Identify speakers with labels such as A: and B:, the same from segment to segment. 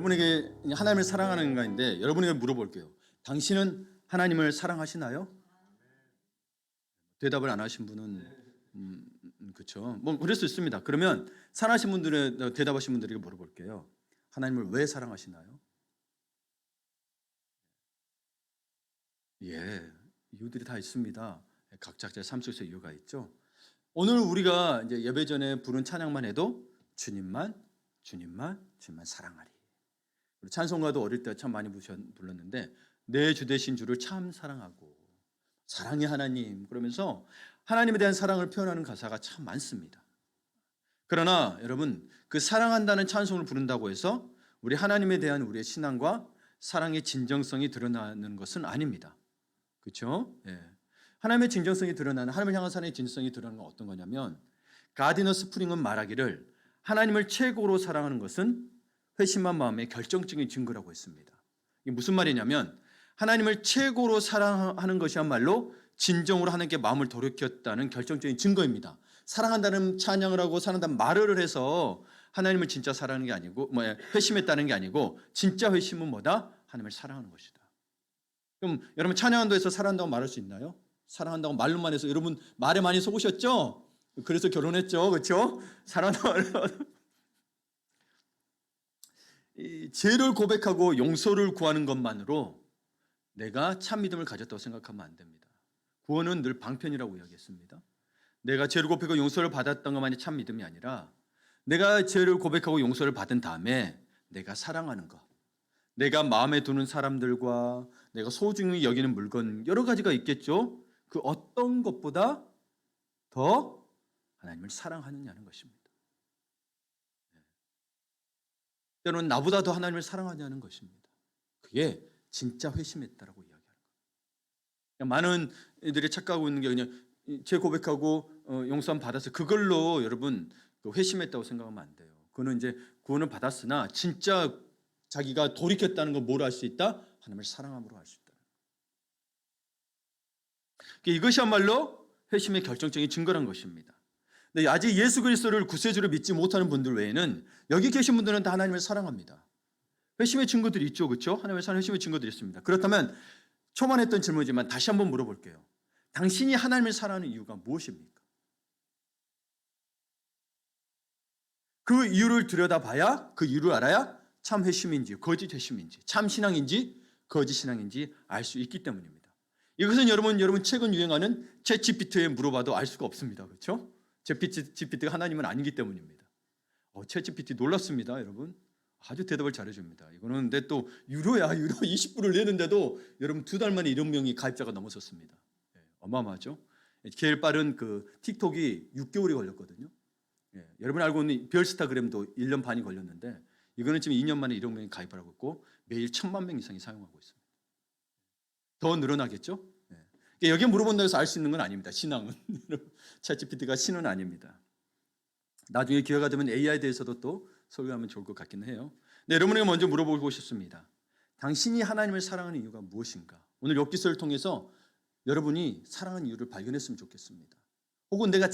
A: 여러분에게 하나님을 사랑하는가인데 여러분에게 물어볼게요. 당신은 하나님을 사랑하시나요? 대답을 안 하신 분은 그렇죠. 뭐 그럴 수 있습니다. 그러면 사랑하신 분들의 대답하신 분들에게 물어볼게요. 하나님을 왜 사랑하시나요? 예, 이유들이 다 있습니다. 각자의 삶 속에서 이유가 있죠. 오늘 우리가 이제 예배 전에 부른 찬양만 해도 주님만 사랑하리. 찬송가도 어릴 때 참 많이 불렀는데 내 주 되신 주를 참 사랑하고 사랑의 하나님 그러면서 하나님에 대한 사랑을 표현하는 가사가 참 많습니다. 그러나 여러분 그 사랑한다는 찬송을 부른다고 해서 우리 하나님에 대한 우리의 신앙과 사랑의 진정성이 드러나는 것은 아닙니다. 그렇죠? 예. 하나님의 진정성이 드러나는 하나님을 향한 사랑의 진정성이 드러나는 건 어떤 거냐면 가디너 스프링은 말하기를 하나님을 최고로 사랑하는 것은 회심한 마음의 결정적인 증거라고 했습니다. 이게 무슨 말이냐면 하나님을 최고로 사랑하는 것이야말로 진정으로 하나님께 마음을 돌이켰다는 결정적인 증거입니다. 사랑한다는 찬양을 하고 사랑한다는 말을 해서 하나님을 진짜 사랑하는 게 아니고 회심했다는 게 아니고 진짜 회심은 뭐다? 하나님을 사랑하는 것이다. 그럼 여러분 찬양한다고 해서 사랑한다고 말할 수 있나요? 사랑한다고 말로만 해서 여러분 말에 많이 속으셨죠? 그래서 결혼했죠. 그렇죠? 사랑한다고 죄를 고백하고 용서를 구하는 것만으로 내가 참 믿음을 가졌다고 생각하면 안 됩니다. 구원은 늘 방편이라고 이야기했습니다. 내가 죄를 고백하고 용서를 받았던 것만이 참 믿음이 아니라 내가 죄를 고백하고 용서를 받은 다음에 내가 사랑하는 것, 내가 마음에 두는 사람들과 내가 소중히 여기는 물건 여러 가지가 있겠죠. 그 어떤 것보다 더 하나님을 사랑하느냐는 것입니다. 때로는 나보다 더 하나님을 사랑하냐는 것입니다. 그게 진짜 회심했다라고 이야기하는 거예요. 많은 이들이 착각하고 있는 게 그냥 죄 고백하고 용서함 받아서 그걸로 여러분 회심했다고 생각하면 안 돼요. 그거는 이제 구원을 받았으나 진짜 자기가 돌이켰다는 걸 뭐로 할 수 있다? 하나님을 사랑함으로 할 수 있다. 이것이야말로 회심의 결정적인 증거란 것입니다. 근데 아직 예수 그리스도를 구세주로 믿지 못하는 분들 외에는 여기 계신 분들은 다 하나님을 사랑합니다. 회심의 증거들이 있죠. 그렇죠? 하나님을 사랑하는 회심의 증거들이 있습니다. 그렇다면 초반 했던 질문이지만 다시 한번 물어볼게요. 당신이 하나님을 사랑하는 이유가 무엇입니까? 그 이유를 들여다봐야 그 이유를 알아야 참 회심인지 거짓 회심인지 참 신앙인지 거짓 신앙인지 알 수 있기 때문입니다. 이것은 여러분 최근 유행하는 챗GPT에 물어봐도 알 수가 없습니다. 그렇죠? 챗GPT가 하나님은 아니기 때문입니다. 챗GPT 놀랐습니다, 여러분. 아주 대답을 잘해줍니다. 이거는 근데 또 유로야, 유로 20불을 내는데도 여러분 2달 만에 1억 명이 가입자가 넘어섰습니다. 어마어마하죠? 제일 빠른 그 틱톡이 6개월이 걸렸거든요. 여러분 알고 있는 별스타그램도 1년 반이 걸렸는데 이거는 지금 2년 만에 1억 명이 가입을 하고 있고 매일 1,000만 명 이상이 사용하고 있습니다. 더 늘어나겠죠? 여기에 물어본다고 해서 알 수 있는 건 아닙니다. 신앙은. 챗GPT가 신은 아닙니다. 나중에 기회가 되면 AI에 대해서도 또 설교하면 좋을 것 같긴 해요. 네, 여러분에게 먼저 물어보고 싶습니다. 당신이 하나님을 사랑하는 이유가 무엇인가? 오늘 욥기서를 통해서 여러분이 사랑하는 이유를 발견했으면 좋겠습니다. 혹은 내가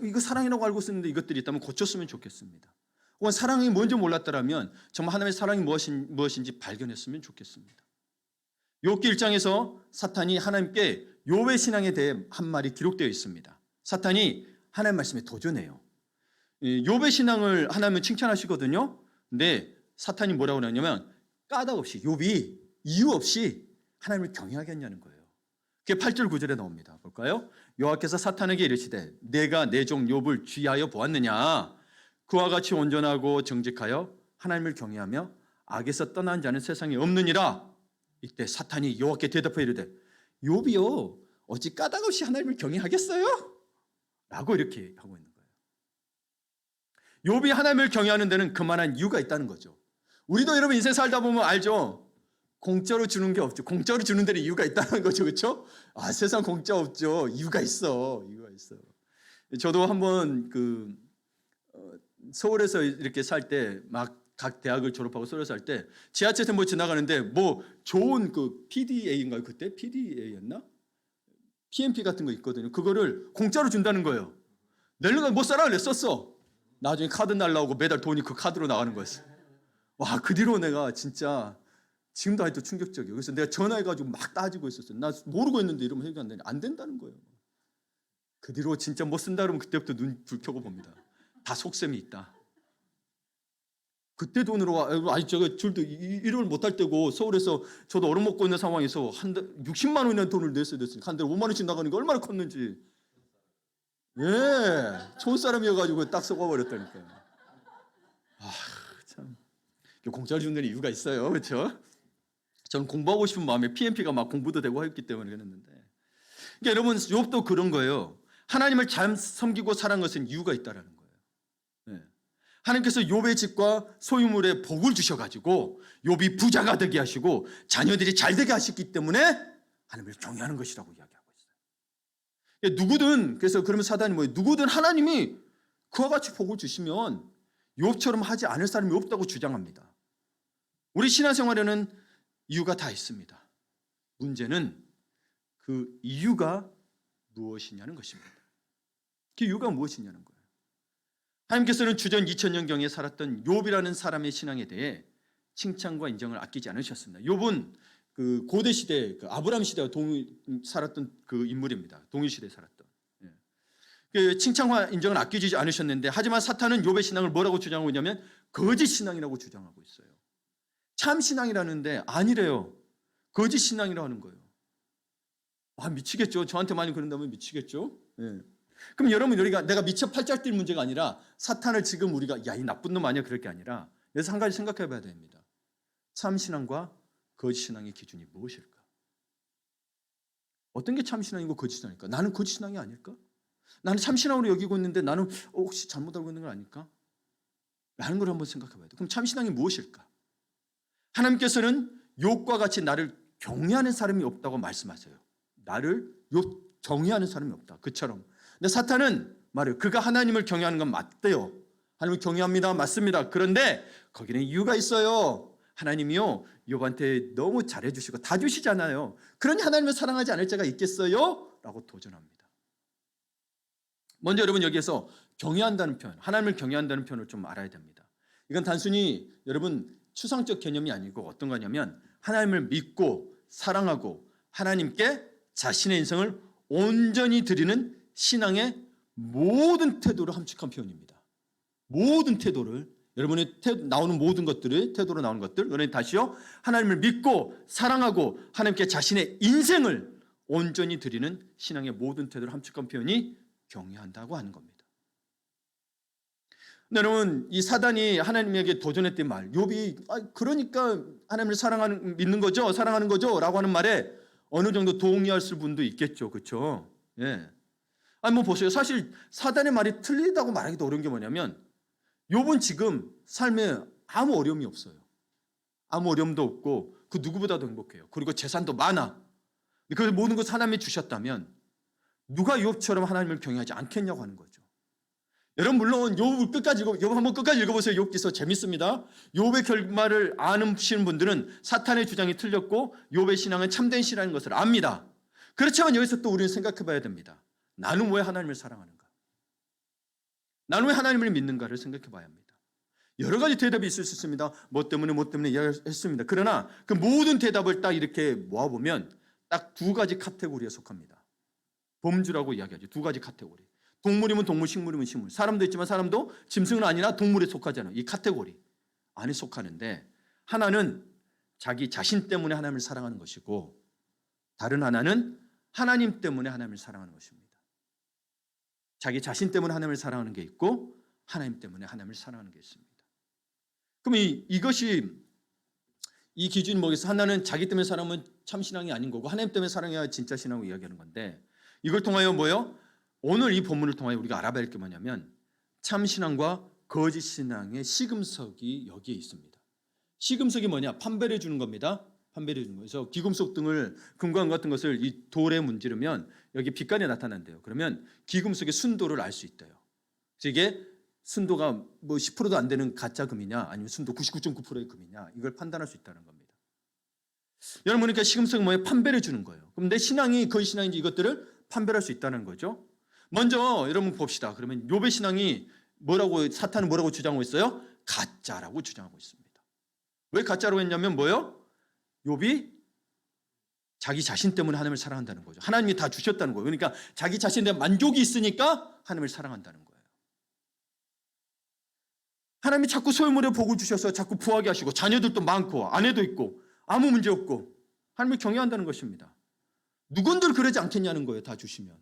A: 이거 사랑이라고 알고 있었는데 이것들이 있다면 고쳤으면 좋겠습니다. 혹은 사랑이 뭔지 몰랐더라면 정말 하나님의 사랑이 무엇인지 발견했으면 좋겠습니다. 욥기 1장에서 사탄이 하나님께 욥의 신앙에 대해 한 말이 기록되어 있습니다. 사탄이 하나님 말씀에 도전해요. 욥의 신앙을 하나님은 칭찬하시거든요. 근데 사탄이 뭐라고 하냐면 까닭 없이 욥이 이유 없이 하나님을 경외하겠냐는 거예요. 그게 8절 9절에 나옵니다. 볼까요? 여호와께서 사탄에게 이르시되 내가 내 종 욥을 쥐하여 보았느냐? 그와 같이 온전하고 정직하여 하나님을 경외하며 악에서 떠난 자는 세상에 없느니라. 이때 사탄이 여호와께 대답하여 이르되 욥이요 어찌 까닭 없이 하나님을 경외하겠어요? 라고 이렇게 하고 있는 거예요. 욥이 하나님을 경외하는 데는 그만한 이유가 있다는 거죠. 우리도 여러분 인생 살다 보면 알죠. 공짜로 주는 게 없죠. 공짜로 주는 데는 이유가 있다는 거죠. 그렇죠? 세상 공짜 없죠. 이유가 있어. 저도 한번 서울에서 이렇게 살 때 막 각 대학을 졸업하고 서울에서 살 때 지하철에서 지나가는데 좋은 PDA인가요? 그때 PDA였나? PMP 같은 거 있거든요. 그거를 공짜로 준다는 거예요. 내려가 못 살아 그랬었어. 나중에 카드 날라오고 매달 돈이 그 카드로 나가는 거였어. 와, 그 뒤로 내가 진짜 지금도 아직도 충격적이에요. 그래서 내가 전화해가지고 막 따지고 있었어요. 나 모르고 했는데 이러면 해결이 안 되냐. 안 된다는 거예요. 그 뒤로 진짜 못 쓴다 그러면 그때부터 눈 불 켜고 봅니다. 다 속셈이 있다. 그때 돈으로 아니 제가 줄도 일을 못할 때고 서울에서 저도 얼어먹고 있는 상황에서 한 달 60만 원이나 돈을 냈어야 됐으니까 한 달에 5만 원씩 나가는 게 얼마나 컸는지. 예, 좋은 사람이어가지고 딱 속아버렸다니까요. 아, 참 공짜를 주는 데는 이유가 있어요, 그렇죠? 저는 공부하고 싶은 마음에 PMP가 막 공부도 되고 했기 때문에 그랬는데, 그러니까 여러분 욥도 그런 거예요. 하나님을 잘 섬기고 살아간 것은 이유가 있다라는 거예요. 네. 하나님께서 욥의 집과 소유물에 복을 주셔가지고 욥이 부자가 되게 하시고 자녀들이 잘 되게 하셨기 때문에 하나님을 경외하는 것이라고 이야기하고 있어요. 누구든 그래서 그러면 사단이 뭐예요? 누구든 하나님이 그와 같이 복을 주시면 욥처럼 하지 않을 사람이 없다고 주장합니다. 우리 신앙생활에는 이유가 다 있습니다. 문제는 그 이유가 무엇이냐는 것입니다. 그 이유가 무엇이냐는 거예요. 하나님께서는 주전 2000년경에 살았던 욥이라는 사람의 신앙에 대해 칭찬과 인정을 아끼지 않으셨습니다. 욥은 그 고대 시대, 그 아브라함 시대와 살았던 그 인물입니다. 동일 시대에 살았던. 그 칭찬과 인정을 아끼지 않으셨는데, 하지만 사탄은 욥의 신앙을 뭐라고 주장하고 있냐면 거짓 신앙이라고 주장하고 있어요. 참 신앙이라는데 아니래요. 거짓 신앙이라고 하는 거예요. 아, 미치겠죠. 저한테 많이 그런다면 미치겠죠. 예. 그럼 여러분, 우리가 내가 미쳐 팔짝 뛸 문제가 아니라 사탄을 지금 우리가 야, 이 나쁜 놈 아니야 그럴 게 아니라, 그래서 한 가지 생각해 봐야 됩니다. 참 신앙과 거짓 신앙의 기준이 무엇일까? 어떤 게 참 신앙이고 거짓 신앙일까? 나는 거짓 신앙이 아닐까? 나는 참 신앙으로 여기고 있는데 나는 혹시 잘못 알고 있는 건 아닐까? 라는 걸 한번 생각해 봐야 돼. 그럼 참 신앙이 무엇일까? 하나님께서는 욥과 같이 나를 경외하는 사람이 없다고 말씀하세요. 나를 경외하는 사람이 없다. 그처럼. 근데 사탄은 말해요. 그가 하나님을 경외하는 건 맞대요. 하나님을 경외합니다. 맞습니다. 그런데 거기는 이유가 있어요. 하나님이요, 욥한테 너무 잘해주시고 다 주시잖아요. 그러니 하나님을 사랑하지 않을 자가 있겠어요? 라고 도전합니다. 먼저 여러분, 여기에서 경외한다는 표현, 하나님을 경외한다는 표현을 좀 알아야 됩니다. 이건 단순히 여러분 추상적 개념이 아니고 어떤 거냐면 하나님을 믿고 사랑하고 하나님께 자신의 인생을 온전히 드리는 신앙의 모든 태도를 함축한 표현입니다. 모든 태도를, 여러분의 나오는 모든 것들을, 태도로 나오는 것들, 그러니 다시요, 하나님을 믿고 사랑하고 하나님께 자신의 인생을 온전히 드리는 신앙의 모든 태도를 함축한 표현이 경외한다고 하는 겁니다. 근데 여러분, 이 사단이 하나님에게 도전했던 말, 욥이 그러니까 하나님을 믿는 거죠, 사랑하는 거죠 라고 하는 말에 어느 정도 동의하실 분도 있겠죠. 그렇죠? 예. 아니 뭐 보세요. 사실 사단의 말이 틀리다고 말하기도 어려운 게 뭐냐면 욥은 지금 삶에 아무 어려움이 없어요. 아무 어려움도 없고 그 누구보다도 행복해요. 그리고 재산도 많아. 그 모든 것 하나님이 주셨다면 누가 욥처럼 하나님을 경외하지 않겠냐고 하는 거죠. 여러분, 물론 욥 한번 끝까지 읽어보세요. 욥기서 재밌습니다. 욥의 결말을 아시는 분들은 사탄의 주장이 틀렸고 욥의 신앙은 참된 신앙인 것을 압니다. 그렇지만 여기서 또 우리는 생각해 봐야 됩니다. 나는 왜 하나님을 사랑하는가? 나는 왜 하나님을 믿는가를 생각해 봐야 합니다. 여러 가지 대답이 있을 수 있습니다. 뭐 때문에 이야기했습니다. 그러나 그 모든 대답을 딱 이렇게 모아보면 딱 두 가지 카테고리에 속합니다. 범주라고 이야기하죠. 두 가지 카테고리. 동물이면 동물, 식물이면 식물. 사람도 있지만 사람도 짐승은 아니라 동물에 속하잖아요. 이 카테고리 안에 속하는데, 하나는 자기 자신 때문에 하나님을 사랑하는 것이고 다른 하나는 하나님 때문에 하나님을 사랑하는 것입니다. 자기 자신 때문에 하나님을 사랑하는 게 있고 하나님 때문에 하나님을 사랑하는 게 있습니다. 그럼 이것이 이 기준이 뭐겠어요? 하나는 자기 때문에 사랑하면 참 신앙이 아닌 거고 하나님 때문에 사랑해야 진짜 신앙을 이야기하는 건데, 이걸 통하여 뭐예요? 오늘 이 본문을 통하여 우리가 알아봐야 할 게 뭐냐면 참 신앙과 거짓 신앙의 시금석이 여기에 있습니다. 시금석이 뭐냐? 판별해 주는 겁니다. 판별해 주는 거예요. 그래서 귀금속 등을, 금관 같은 것을 이 돌에 문지르면 여기 빛깔이 나타난대요. 그러면 귀금속의 순도를 알 수 있대요. 그래서 이게 순도가 뭐 10%도 안 되는 가짜 금이냐 아니면 순도 99.9%의 금이냐, 이걸 판단할 수 있다는 겁니다. 여러분, 그러니까 시금석은 뭐예요? 판별해 주는 거예요. 그럼 내 신앙이 거짓 신앙인지 이것들을 판별할 수 있다는 거죠. 먼저 여러분 봅시다. 그러면 욥의 신앙이 사탄은 뭐라고 주장하고 있어요? 가짜라고 주장하고 있습니다. 왜 가짜라고 했냐면 뭐예요? 욥이 자기 자신 때문에 하나님을 사랑한다는 거죠. 하나님이 다 주셨다는 거예요. 그러니까 자기 자신에 대한 만족이 있으니까 하나님을 사랑한다는 거예요. 하나님이 자꾸 소유물에 복을 주셔서 자꾸 부하게 하시고 자녀들도 많고 아내도 있고 아무 문제 없고 하나님을 경외한다는 것입니다. 누군들 그러지 않겠냐는 거예요. 다 주시면.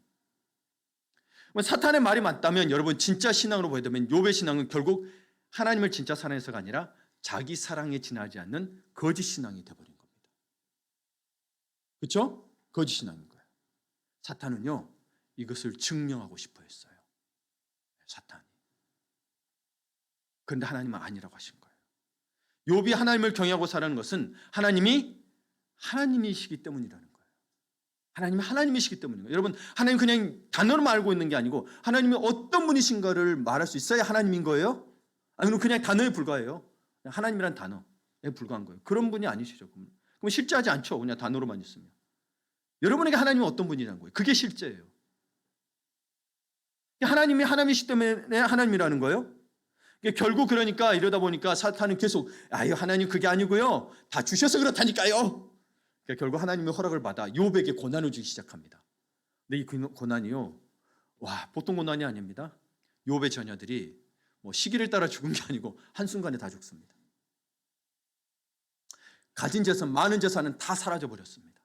A: 사탄의 말이 맞다면 여러분 진짜 신앙으로 보야 되면 욥의 신앙은 결국 하나님을 진짜 사랑해서가 아니라 자기 사랑에 지나지 않는 거짓 신앙이 되어버린 겁니다. 그렇죠? 거짓 신앙인 거예요. 사탄은요 이것을 증명하고 싶어 했어요. 사탄이. 그런데 하나님은 아니라고 하신 거예요. 욥이 하나님을 경외하고 살아가는 것은 하나님이 하나님이시기 때문이라는 거예요. 하나님이 하나님이시기 때문인 거예요. 여러분 하나님 그냥 단어로만 알고 있는 게 아니고 하나님이 어떤 분이신가를 말할 수 있어야 하나님인 거예요? 아니면 그냥 단어에 불과해요? 하나님이란 단어에 불과한 거예요. 그런 분이 아니시죠. 그럼 실제하지 않죠. 그냥 단어로만 있으면. 여러분에게 하나님은 어떤 분이라는 거예요? 그게 실제예요. 하나님이 하나님이시기 때문에 하나님이라는 거예요. 결국 그러니까 이러다 보니까 사탄은 계속 아유 하나님 그게 아니고요. 다 주셔서 그렇다니까요. 그러니까 결국 하나님의 허락을 받아 욥에게 고난을 주기 시작합니다. 근데 이 고난이요. 와 보통 고난이 아닙니다. 욥의 자녀들이 뭐 시기를 따라 죽은 게 아니고 한순간에 다 죽습니다. 가진 재산, 많은 재산은 다 사라져 버렸습니다.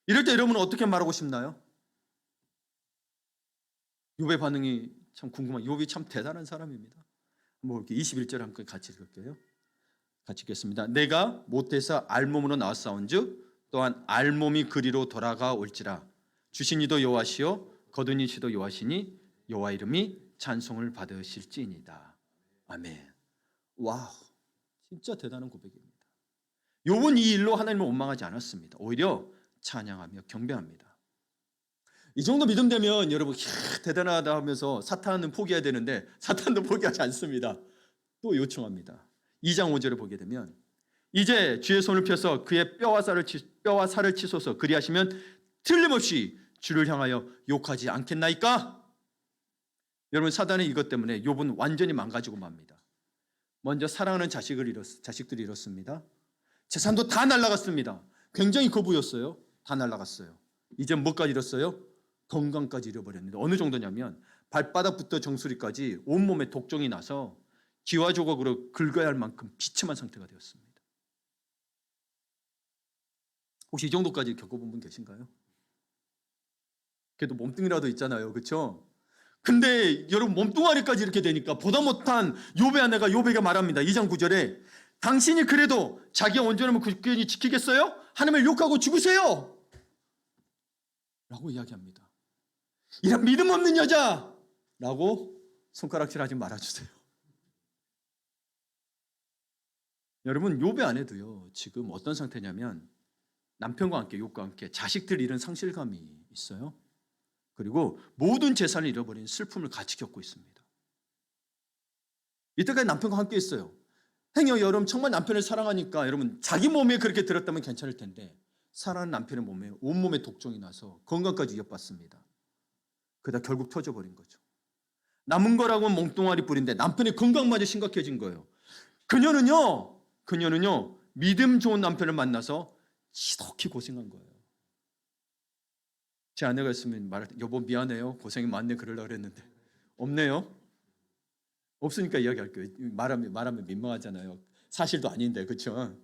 A: 이럴 때 여러분은 어떻게 말하고 싶나요? 욥의 반응이 참 궁금한. 욥이 참 대단한 사람입니다. 뭐 이렇게 21절 함께 같이 읽을게요. 같이 읽겠습니다. 내가 못해서 알몸으로 나왔사온즉 또한 알몸이 그리로 돌아가 올지라 주신 이도 여호와시요 거둔 이시도 여호와시니 여호와 이름이 찬송을 받으실지니이다. 아멘. 와우, 진짜 대단한 고백입니다. 욥은 이 일로 하나님을 원망하지 않았습니다. 오히려 찬양하며 경배합니다. 이 정도 믿음 되면 여러분 대단하다 하면서 사탄은 포기해야 되는데 사탄도 포기하지 않습니다. 또 요청합니다. 2장 5절을 보게 되면 이제 주의 손을 펴서 그의 뼈와 살을 치소서 그리하시면 틀림없이 주를 향하여 욕하지 않겠나이까? 여러분 사단은 이것 때문에 욥은 완전히 망가지고 맙니다. 먼저 사랑하는 자식들이 잃었습니다. 재산도 다 날아갔습니다. 굉장히 거부였어요. 다 날아갔어요. 이제 뭐까지 잃었어요? 건강까지 잃어버렸는데 어느 정도냐면 발바닥부터 정수리까지 온몸에 독종이 나서 기와 조각으로 긁어야 할 만큼 비참한 상태가 되었습니다. 혹시 이 정도까지 겪어본 분 계신가요? 그래도 몸뚱이라도 있잖아요. 그렇죠? 근데 여러분 몸뚱아리까지 이렇게 되니까 보다 못한 욥의 아내가 욥에게 말합니다. 2장 9절에 당신이 그래도 자기의 온전함을 굳건히 지키겠어요? 하나님을 욕하고 죽으세요! 라고 이야기합니다. 이런 믿음 없는 여자! 라고 손가락질하지 말아주세요. 여러분 욥의 아내도요 지금 어떤 상태냐면 남편과 함께 욥과 함께 자식들 잃은 상실감이 있어요. 그리고 모든 재산을 잃어버린 슬픔을 같이 겪고 있습니다. 이때까지 남편과 함께 있어요. 행여 여러분 정말 남편을 사랑하니까 여러분 자기 몸에 그렇게 들었다면 괜찮을 텐데 사랑하는 남편의 몸에 온몸에 독종이 나서 건강까지 위협받습니다. 그러다 결국 터져버린 거죠. 남은 거라고는 몽뚱아리 뿌린데 남편의 건강마저 심각해진 거예요. 그녀는요 믿음 좋은 남편을 만나서 지독히 고생한 거예요. 제 아내가 있으면 말할 때 여보 미안해요. 고생이 많네 그러려고 그랬는데 없네요. 없으니까 이야기할게요. 말하면 민망하잖아요. 사실도 아닌데 그렇죠?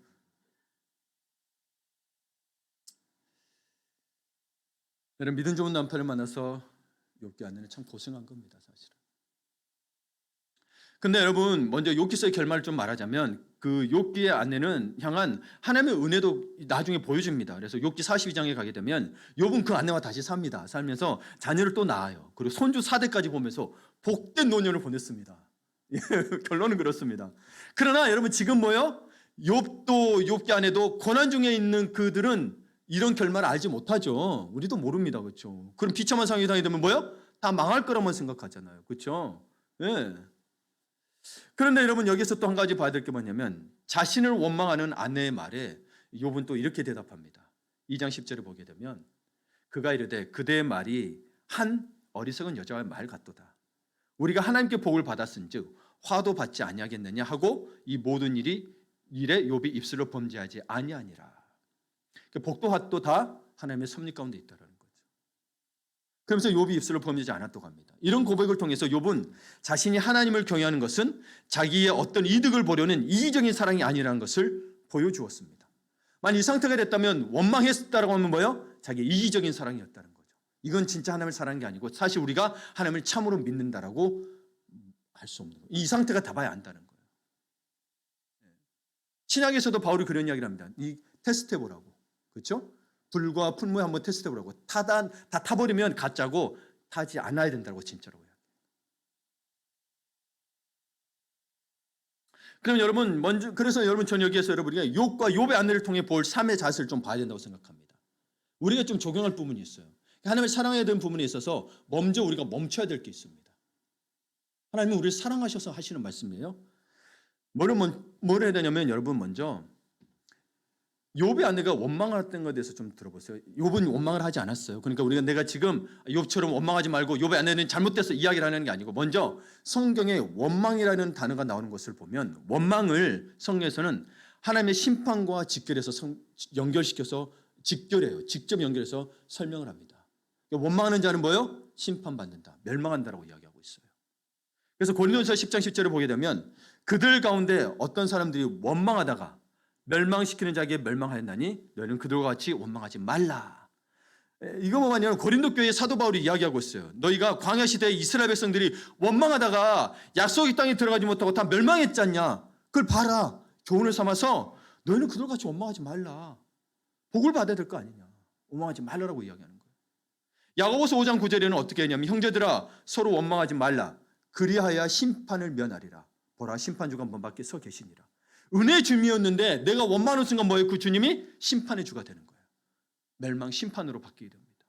A: 여러분 믿음 좋은 남편을 만나서 욥기 아내는 참 고생한 겁니다. 사실은. 근데 여러분 먼저 욥기서의 결말을 좀 말하자면 그 욥기의 아내는 향한 하나님의 은혜도 나중에 보여줍니다. 그래서 욥기 42장에 가게 되면 욥은 그 아내와 다시 삽니다. 살면서 자녀를 또 낳아요. 그리고 손주 4대까지 보면서 복된 노년을 보냈습니다. 결론은 그렇습니다. 그러나 여러분 지금 뭐요? 욥도 욥기 아내도 고난 중에 있는 그들은 이런 결말을 알지 못하죠. 우리도 모릅니다. 그렇죠? 그럼 비참한 상황이 당하게 되면 뭐요? 다 망할 거라만 생각하잖아요. 그렇죠? 예. 그런데 여러분 여기서 또 한 가지 봐야 될 게 뭐냐면 자신을 원망하는 아내의 말에 욥은 또 이렇게 대답합니다. 2장 10절을 보게 되면 그가 이르되 그대의 말이 한 어리석은 여자의 말 같도다. 우리가 하나님께 복을 받았은즉 화도 받지 아니하겠느냐 하고 이 모든 일이 일에 욥이 입술로 범죄하지 아니하니라. 복도 핫도 다 하나님의 섭리 가운데 있다라는 거죠. 그러면서 욥이 입술로 범죄하지 않았다고 합니다. 이런 고백을 통해서 욥은 자신이 하나님을 경외하는 것은 자기의 어떤 이득을 보려는 이기적인 사랑이 아니라는 것을 보여주었습니다. 만약 이 상태가 됐다면 원망했다라고 하면 뭐예요? 자기의 이기적인 사랑이었다는 거죠. 이건 진짜 하나님을 사랑한 게 아니고 사실 우리가 하나님을 참으로 믿는다라고 할 수 없는 거예요. 이 상태가 다 봐야 안다는 거예요. 신약에서도 바울이 그런 이야기를 합니다. 이 테스트해보라고. 그렇죠? 불과 풀무에 한번 테스트해보라고. 다 타버리면 가짜고 타지 않아야 된다고 진짜로. 그럼 여러분 그래서 여러분 전 여기에서 여러분이 욥과 욥의 아내를 통해 볼 삶의 자세를 좀 봐야 된다고 생각합니다. 우리가 좀 적용할 부분이 있어요. 하나님을 사랑해야 되는 부분에 있어서 먼저 우리가 멈춰야 될 게 있습니다. 하나님은 우리를 사랑하셔서 하시는 말씀이에요. 뭘 해야 되냐면 여러분 먼저 욥의 아내가 원망했던 것에 대해서 좀 들어보세요. 욥은 원망을 하지 않았어요. 그러니까 우리가 내가 지금 욥처럼 원망하지 말고 욥의 아내는 잘못돼서 이야기를 하는 게 아니고 먼저 성경에 원망이라는 단어가 나오는 것을 보면 원망을 성경에서는 하나님의 심판과 직결해서 연결시켜서 직결해요. 직접 연결해서 설명을 합니다. 원망하는 자는 뭐예요? 심판받는다. 멸망한다라고 이야기하고 있어요. 그래서 고린도서 10장 10절을 보게 되면 그들 가운데 어떤 사람들이 원망하다가 멸망시키는 자에게 멸망하였나니 너희는 그들과 같이 원망하지 말라. 이거 뭐냐면 고린도 교회의 사도 바울이 이야기하고 있어요. 너희가 광야 시대에 이스라엘 백성들이 원망하다가 약속의 땅에 들어가지 못하고 다 멸망했지 않냐. 그걸 봐라. 교훈을 삼아서 너희는 그들과 같이 원망하지 말라. 복을 받아야 될 거 아니냐. 원망하지 말라라고 이야기하는 거예요. 야고보서 5장 9절에는 어떻게 했냐면 형제들아 서로 원망하지 말라. 그리하여 심판을 면하리라. 보라 심판주가 문 밖에 서 계시니라. 은혜의 주님이었는데 내가 원망하는 순간 뭐예요? 그 주님이 심판의 주가 되는 거예요. 멸망 심판으로 바뀌게 됩니다.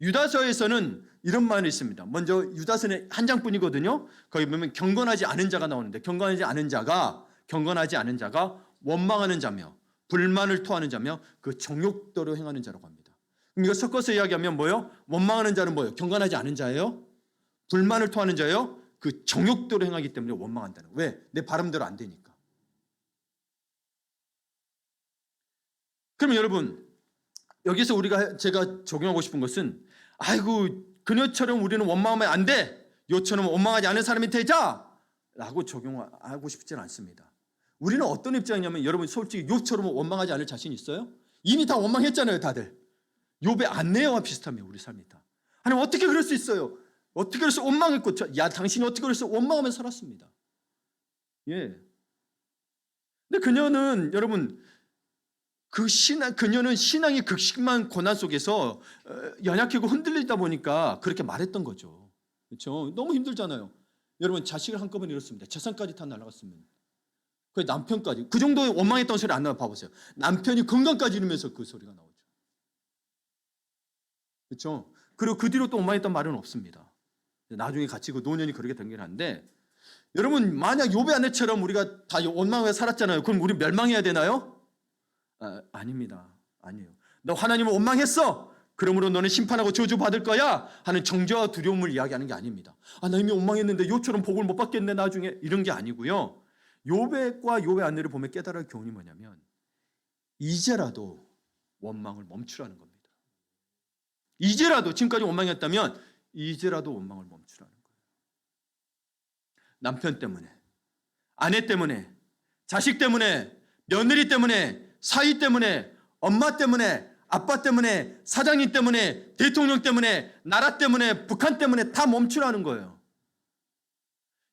A: 유다서에서는 이런 말이 있습니다. 먼저 유다서는 한 장뿐이거든요. 거기 보면 경건하지 않은 자가 나오는데 경건하지 않은 자가 원망하는 자며 불만을 토하는 자며 그 정욕대로 행하는 자라고 합니다. 그럼 이거 섞어서 이야기하면 뭐예요? 원망하는 자는 뭐예요? 경건하지 않은 자예요? 불만을 토하는 자예요? 그 정욕대로 행하기 때문에 원망한다는 거예요. 왜? 내 바람대로 안 되니까. 그러면 여러분 여기서 제가 적용하고 싶은 것은 아이고 그녀처럼 우리는 원망하면 안 돼. 요처럼 원망하지 않은 사람이 되자 라고 적용하고 싶지는 않습니다. 우리는 어떤 입장이냐면 여러분 솔직히 욥처럼 원망하지 않을 자신 있어요? 이미 다 원망했잖아요 다들. 욥의 아내와 비슷합니다. 우리 삶이 다. 하나님 어떻게 그럴 수 있어요? 어떻게 그래서 원망했고 야 당신이 어떻게 그래서 원망하면서 살았습니다. 예. 근데 그녀는 여러분 그녀는 신앙의 극심한 고난 속에서 연약하고 흔들리다 보니까 그렇게 말했던 거죠. 그렇죠? 너무 힘들잖아요. 여러분 자식을 한꺼번에 잃었습니다. 재산까지 다 날아갔으면. 그 남편까지. 그 정도의 원망했던 소리 안 나와 봐보세요. 남편이 건강까지 잃으면서 그 소리가 나오죠. 그렇죠? 그리고 그 뒤로 또 원망했던 말은 없습니다. 나중에 같이 그 노년이 그렇게 된 게 한데 여러분 만약 욥의 아내처럼 우리가 다 원망하며 살았잖아요. 그럼 우리 멸망해야 되나요? 아닙니다. 아니에요. 너 하나님을 원망했어. 그러므로 너는 심판하고 저주받을 거야 하는 정죄와 두려움을 이야기하는 게 아닙니다. 나 이미 원망했는데 욥처럼 복을 못 받겠네 나중에 이런 게 아니고요. 욥과 욥의 아내를 보면 깨달을 교훈이 뭐냐면 이제라도 원망을 멈추라는 겁니다. 이제라도 지금까지 원망했다면 이제라도 원망을 멈추라는 거예요. 남편 때문에 아내 때문에 자식 때문에 며느리 때문에 사위 때문에 엄마 때문에 아빠 때문에 사장님 때문에 대통령 때문에 나라 때문에 북한 때문에 다 멈추라는 거예요.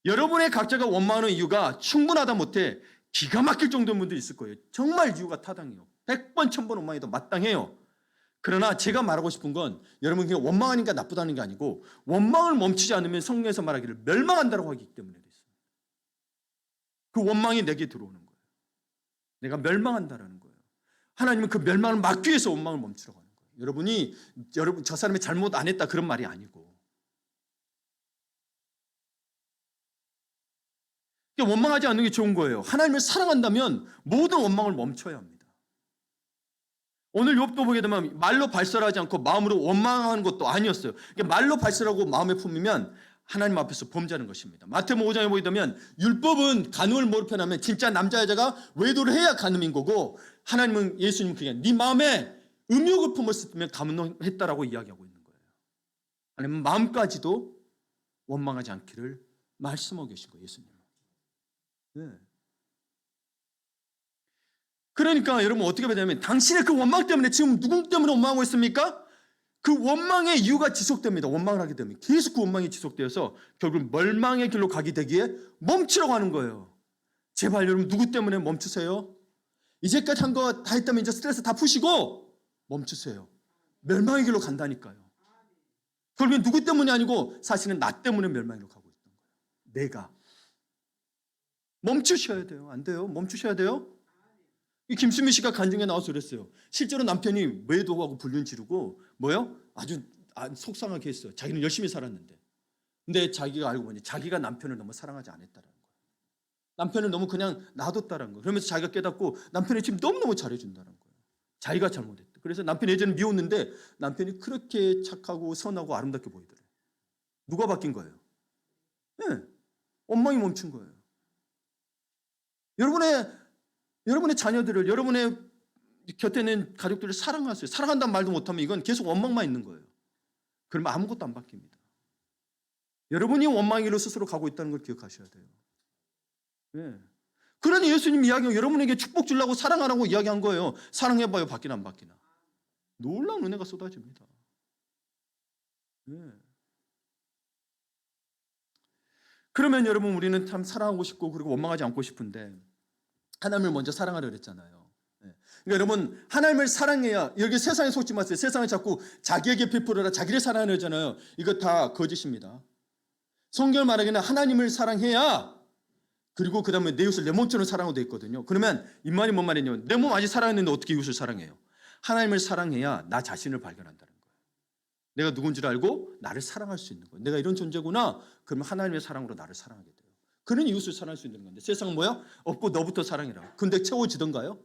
A: 여러분의 각자가 원망하는 이유가 충분하다 못해 기가 막힐 정도의 분들이 있을 거예요. 정말 이유가 타당해요. 100번 1000번 원망해도 마땅해요. 그러나 제가 말하고 싶은 건 여러분 그냥 원망하니까 나쁘다는 게 아니고 원망을 멈추지 않으면 성경에서 말하기를 멸망한다고 하기 때문에 있습니다. 그 원망이 내게 들어오는 거예요. 내가 멸망한다라는 거예요. 하나님은 그 멸망을 막기 위해서 원망을 멈추라고 하는 거예요. 여러분 저 사람이 잘못 안 했다 그런 말이 아니고 원망하지 않는 게 좋은 거예요. 하나님을 사랑한다면 모든 원망을 멈춰야 합니다. 오늘 욥도 보게 되면 말로 발설하지 않고 마음으로 원망하는 것도 아니었어요. 말로 발설하고 마음에 품으면 하나님 앞에서 범죄하는 것입니다. 마태복음 5장에 보게 되면 율법은 간음을 모르 편하면 진짜 남자 여자가 외도를 해야 간음인 거고, 하나님은 예수님은 그냥 네 마음에 음욕을 품었으면 간음했다라고 이야기하고 있는 거예요. 하나님은 마음까지도 원망하지 않기를 말씀하고 계신 거예요, 예수님은. 네. 그러니까 여러분 어떻게 되냐면, 당신의 그 원망 때문에 지금 누구 때문에 원망하고 있습니까? 그 원망의 이유가 지속됩니다. 원망을 하게 되면 계속 그 원망이 지속되어서 결국 멸망의 길로 가게 되기에 멈추라고 하는 거예요. 제발 여러분 누구 때문에 멈추세요? 이제까지 한 거 다 했다면 이제 스트레스 다 푸시고 멈추세요. 멸망의 길로 간다니까요. 결국엔 누구 때문이 아니고 사실은 나 때문에 멸망의 길로 가고 있는 거예요. 내가. 멈추셔야 돼요. 안 돼요? 멈추셔야 돼요? 김수미 씨가 간증에 나와서 그랬어요. 실제로 남편이 외도하고 불륜 지르고 아주 속상하게 했어요. 자기는 열심히 살았는데. 근데 자기가 알고 보니 자기가 남편을 너무 사랑하지 않았다는 거예요. 남편을 너무 그냥 놔뒀다는 거예요. 그러면서 자기가 깨닫고 남편이 지금 너무너무 잘해준다는 거예요. 자기가 잘못했다. 그래서 남편이 예전에 미웠는데 남편이 그렇게 착하고 선하고 아름답게 보이더래요. 누가 바뀐 거예요? 네, 원망이 멈춘 거예요. 여러분의 자녀들을, 여러분의 곁에 있는 가족들을 사랑하세요. 사랑한다는 말도 못하면 이건 계속 원망만 있는 거예요. 그러면 아무것도 안 바뀝니다. 여러분이 원망이로 스스로 가고 있다는 걸 기억하셔야 돼요. 네. 그러니 예수님 이야기가 여러분에게 축복 주려고 사랑하라고 이야기한 거예요. 사랑해봐요. 바뀌나 안 바뀌나. 놀라운 은혜가 쏟아집니다. 네. 그러면 여러분 우리는 참 사랑하고 싶고 그리고 원망하지 않고 싶은데 하나님을 먼저 사랑하려 그랬잖아요. 그러니까 여러분 하나님을 사랑해야, 여기 세상에 속지 마세요. 세상에 자꾸 자기에게 베풀어라, 자기를 사랑하려잖아요. 이거 다 거짓입니다. 성경을 말하기는 하나님을 사랑해야, 그리고 그 다음에 내 이웃을 내 몸처럼 사랑하고 되어 있거든요. 그러면 이 말이 뭔 말이냐면, 내 몸 아직 살아있는데 어떻게 이웃을 사랑해요? 하나님을 사랑해야 나 자신을 발견한다는 거예요. 내가 누군지를 알고 나를 사랑할 수 있는 거예요. 내가 이런 존재구나. 그러면 하나님의 사랑으로 나를 사랑하게 돼요. 그러니 이웃을 사랑할 수 있는 건데, 세상은 뭐야? 없고 너부터 사랑해라. 근데 채워지던가요?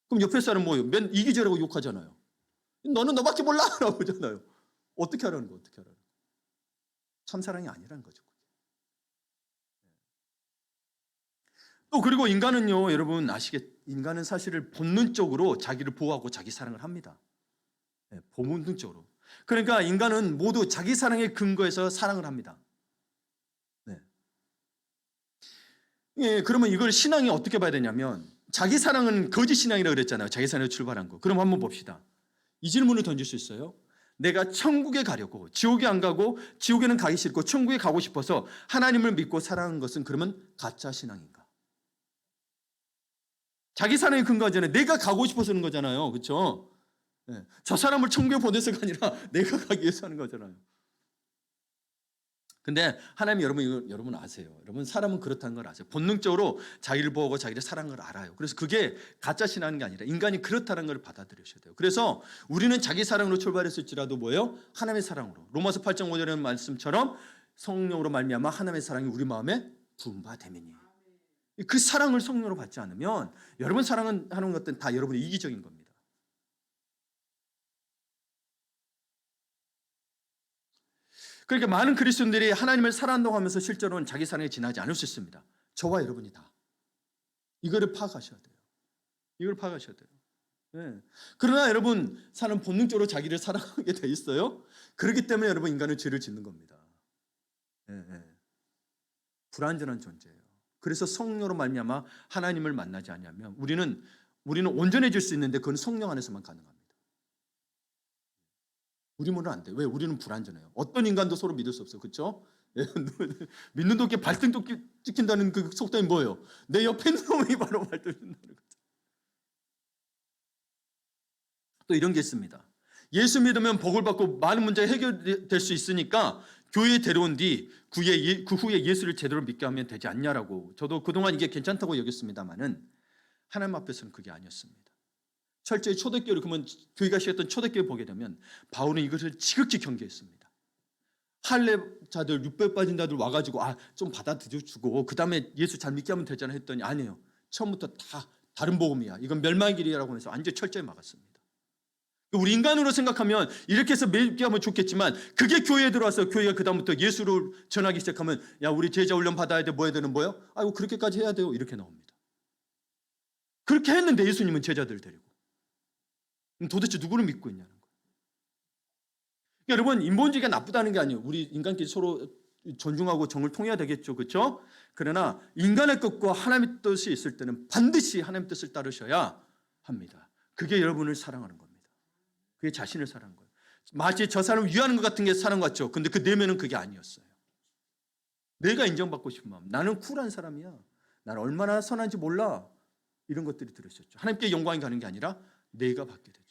A: 그럼 옆에 사람 뭐예요? 맨 이기적이라고 욕하잖아요. 너는 너밖에 몰라! 라고 하잖아요. 어떻게 하라는 거예요? 어떻게 하라는 거예요? 참 사랑이 아니라는 거죠. 또 그리고 인간은요, 여러분 인간은 사실을 본능적으로 자기를 보호하고 자기 사랑을 합니다. 네, 본능적으로. 그러니까 인간은 모두 자기 사랑의 근거에서 사랑을 합니다. 네. 예, 그러면 이걸 신앙이 어떻게 봐야 되냐면, 자기 사랑은 거짓 신앙이라고 그랬잖아요. 자기 사랑에서 출발한 거. 그럼 한번 봅시다. 이 질문을 던질 수 있어요. 내가 천국에 가려고, 지옥에 안 가고 지옥에는 가기 싫고 천국에 가고 싶어서 하나님을 믿고 사랑하는 것은 그러면 가짜 신앙인가? 자기 사랑의 근거가 아니라 내가 가고 싶어서 하는 거잖아요. 그렇죠? 네. 저 사람을 천국에 보내서가 아니라 내가 가기 위해서 하는 거잖아요. 근데 하나님, 여러분 아세요. 여러분 사람은 그렇다는 걸 아세요. 본능적으로 자기를 보고 자기를 사랑하는 걸 알아요. 그래서 그게 가짜 신앙이 아니라 인간이 그렇다는 걸 받아들이셔야 돼요. 그래서 우리는 자기 사랑으로 출발했을지라도 뭐예요? 하나님의 사랑으로. 로마서 8장 5절의 말씀처럼 성령으로 말미암아 하나님의 사랑이 우리 마음에 부음받음이니. 그 사랑을 성령으로 받지 않으면 여러분 사랑은 하는 것들은 다 여러분의 이기적인 겁니다. 그러니까 많은 그리스도인들이 하나님을 사랑한다고 하면서 실제로는 자기 사랑에 지나지 않을 수 있습니다. 저와 여러분이 다. 이거를 파악하셔야 돼요. 이걸 파악하셔야 돼요. 네. 그러나 여러분, 사람 본능적으로 자기를 사랑하게 돼 있어요. 그렇기 때문에 여러분 인간은 죄를 짓는 겁니다. 네. 불완전한 존재예요. 그래서 성령으로 말미암아 하나님을 만나지 않으면 우리는 온전해질 수 있는데 그건 성령 안에서만 가능합니다. 우리는 안 돼. 왜? 우리는 불완전해요. 어떤 인간도 서로 믿을 수 없어요. 그렇죠? 믿는 도끼 발등도 찍힌다는 그 속담이 뭐예요? 내 옆에 있는 놈이 바로 발등 찍는다는 거죠. 또 이런 게 있습니다. 예수 믿으면 복을 받고 많은 문제가 해결될 수 있으니까 교회에 데려온 뒤 그 후에 예수를 제대로 믿게 하면 되지 않냐라고. 저도 그동안 이게 괜찮다고 여겼습니다만은 하나님 앞에서는 그게 아니었습니다. 철저히 초대교회를, 그러면 교회가 시작했던 초대교회 보게 되면 바울은 이것을 지극히 경계했습니다. 할례자들, 율법 빠진 자들 와가지고 좀 받아들여주고 그 다음에 예수 잘 믿게 하면 되잖아 했더니 아니에요. 처음부터 다 다른 복음이야. 이건 멸망의 길이라고 해서 완전히 철저히 막았습니다. 우리 인간으로 생각하면 이렇게 해서 맺게 하면 좋겠지만 그게 교회에 들어와서 교회가 그다음부터 예수를 전하기 시작하면 야 우리 제자 훈련 받아야 돼 뭐 해야 되는 뭐요? 아이고 그렇게까지 해야 돼요 이렇게 나옵니다. 그렇게 했는데 예수님은 제자들 데리고 도대체 누구를 믿고 있냐는 거예요. 여러분 인본주의가 나쁘다는 게 아니에요. 우리 인간끼리 서로 존중하고 정을 통해야 되겠죠. 그렇죠? 그러나 인간의 뜻과 하나님의 뜻이 있을 때는 반드시 하나님의 뜻을 따르셔야 합니다. 그게 여러분을 사랑하는 겁니다. 그게 자신을 사랑하는 거예요. 마치 저 사람을 위하는 것 같은 게 사랑 같죠. 근데 그 내면은 그게 아니었어요. 내가 인정받고 싶은 마음. 나는 쿨한 사람이야. 나는 얼마나 선한지 몰라. 이런 것들이 들으셨죠. 하나님께 영광이 가는 게 아니라 내가 받게 되죠.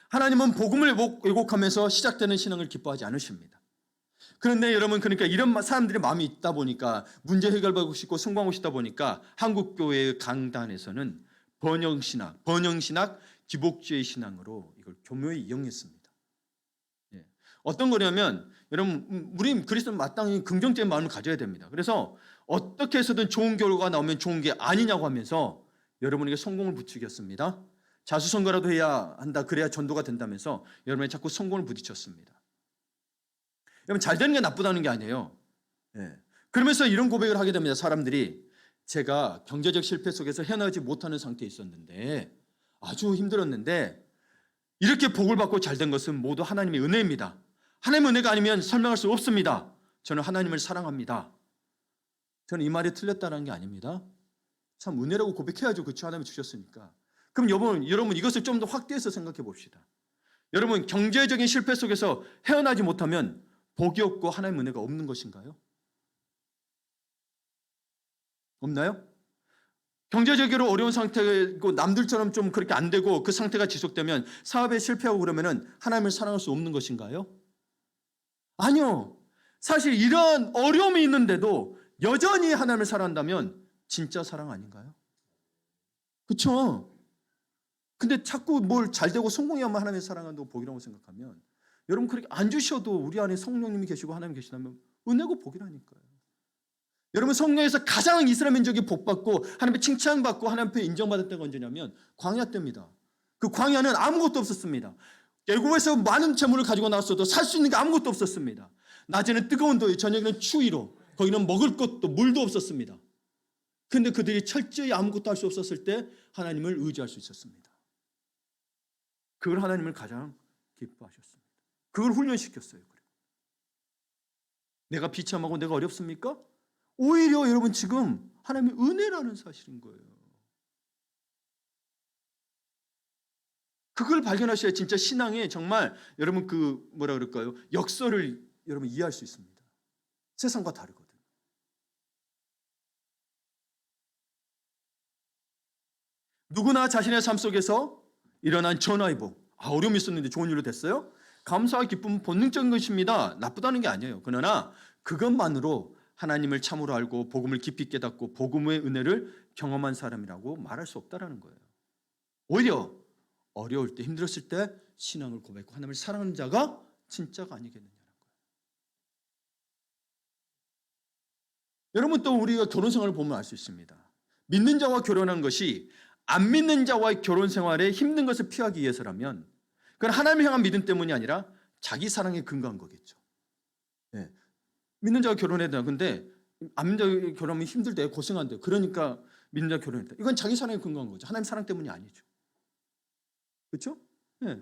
A: 하나님은 복음을 왜곡하면서 시작되는 신앙을 기뻐하지 않으십니다. 그런데 여러분 그러니까 이런 사람들의 마음이 있다 보니까 문제 해결하고 싶고 성공하고 싶다 보니까 한국교회의 강단에서는 번영신학, 기복주의 신앙으로 이걸 교묘히 이용했습니다. 예. 어떤 거냐면 여러분 우리 그리스도는 마땅히 긍정적인 마음을 가져야 됩니다. 그래서 어떻게 해서든 좋은 결과가 나오면 좋은 게 아니냐고 하면서 여러분에게 성공을 부추겼습니다. 자수성가라도 해야 한다. 그래야 전도가 된다면서 여러분이 자꾸 성공을 부딪혔습니다. 여러분 잘 되는 게 나쁘다는 게 아니에요. 예. 그러면서 이런 고백을 하게 됩니다. 사람들이 제가 경제적 실패 속에서 헤어나지 못하는 상태에 있었는데 아주 힘들었는데 이렇게 복을 받고 잘 된 것은 모두 하나님의 은혜입니다. 하나님의 은혜가 아니면 설명할 수 없습니다. 저는 하나님을 사랑합니다. 저는 이 말이 틀렸다는 게 아닙니다. 참 은혜라고 고백해야죠. 그렇죠? 하나님이 주셨으니까. 그럼 여러분 이것을 좀 더 확대해서 생각해 봅시다. 여러분 경제적인 실패 속에서 헤어나지 못하면 복이 없고 하나님의 은혜가 없는 것인가요? 없나요? 경제적으로 어려운 상태고 남들처럼 좀 그렇게 안 되고 그 상태가 지속되면 사업에 실패하고 그러면은 하나님을 사랑할 수 없는 것인가요? 아니요. 사실 이런 어려움이 있는데도 여전히 하나님을 사랑한다면 진짜 사랑 아닌가요? 그렇죠? 근데 자꾸 뭘 잘 되고 성공해야만 하나님의 사랑한다고 복이라고 생각하면 여러분 그렇게 안 주셔도 우리 안에 성령님이 계시고 하나님 계시다면 은혜고 복이라니까요. 여러분 성경에서 가장 이스라엘 민족이 복받고 하나님의 칭찬받고 하나님 앞에 인정받을 때가 언제냐면 광야 때입니다. 그 광야는 아무것도 없었습니다. 애굽에서 많은 재물을 가지고 나왔어도 살 수 있는 게 아무것도 없었습니다. 낮에는 뜨거운 더위, 저녁에는 추위로 거기는 먹을 것도 물도 없었습니다. 그런데 그들이 철저히 아무것도 할 수 없었을 때 하나님을 의지할 수 있었습니다. 그걸 하나님을 가장 기뻐하셨습니다. 그걸 훈련시켰어요. 내가 비참하고 내가 어렵습니까? 오히려 여러분 지금 하나님의 은혜라는 사실인 거예요. 그걸 발견하셔야 진짜 신앙에 정말 여러분 그 뭐라 그럴까요? 역설을 여러분 이해할 수 있습니다. 세상과 다르거든요. 누구나 자신의 삶 속에서 일어난 전화위복, 어려움이 있었는데 좋은 일로 됐어요? 감사와 기쁨은 본능적인 것입니다. 나쁘다는 게 아니에요. 그러나 그것만으로 하나님을 참으로 알고 복음을 깊이 깨닫고 복음의 은혜를 경험한 사람이라고 말할 수 없다는 거예요. 오히려 어려울 때 힘들었을 때 신앙을 고백하고 하나님을 사랑하는 자가 진짜가 아니겠느냐는 거예요. 여러분 또 우리가 결혼 생활을 보면 알 수 있습니다. 믿는 자와 결혼하는 것이 안 믿는 자와의 결혼 생활에 힘든 것을 피하기 위해서라면 그건 하나님을 향한 믿음 때문이 아니라 자기 사랑에 근거한 거겠죠. 네. 믿는 자가 결혼해야 된다. 근데 안 믿는 자가 결혼하면 힘들대, 고생한대. 그러니까 믿는 자가 결혼했다. 이건 자기 사랑에 근거한 거죠. 하나님 사랑 때문이 아니죠. 그렇죠? 네.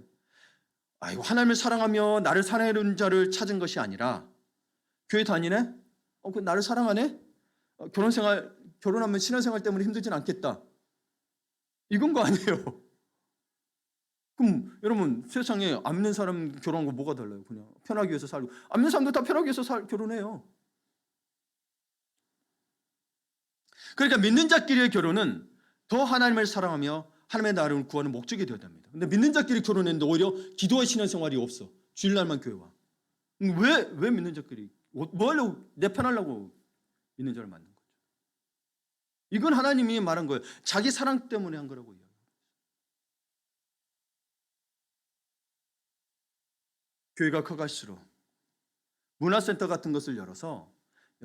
A: 아이고 하나님을 사랑하며 나를 사랑하는 자를 찾은 것이 아니라 교회 다니네? 그 나를 사랑하네? 결혼하면 신앙생활 때문에 힘들진 않겠다. 이건 거 아니에요. 그럼 여러분 세상에 안 믿는 사람 결혼한 거 뭐가 달라요? 그냥 편하기 위해서 살고 안 믿는 사람도 다 편하기 위해서 결혼해요. 그러니까 믿는 자끼리의 결혼은 더 하나님을 사랑하며 하나님의 나라를 구하는 목적이 되어야 됩니다. 근데 믿는 자끼리 결혼했는데 오히려 기도와 신앙생활이 없어. 주일날만 교회 와. 왜 믿는 자끼리 뭐 하려고 내 편하려고 믿는 자를 만든 거죠. 이건 하나님이 말한 거예요. 자기 사랑 때문에 한 거라고 이야기해요. 교회가 커갈수록 문화센터 같은 것을 열어서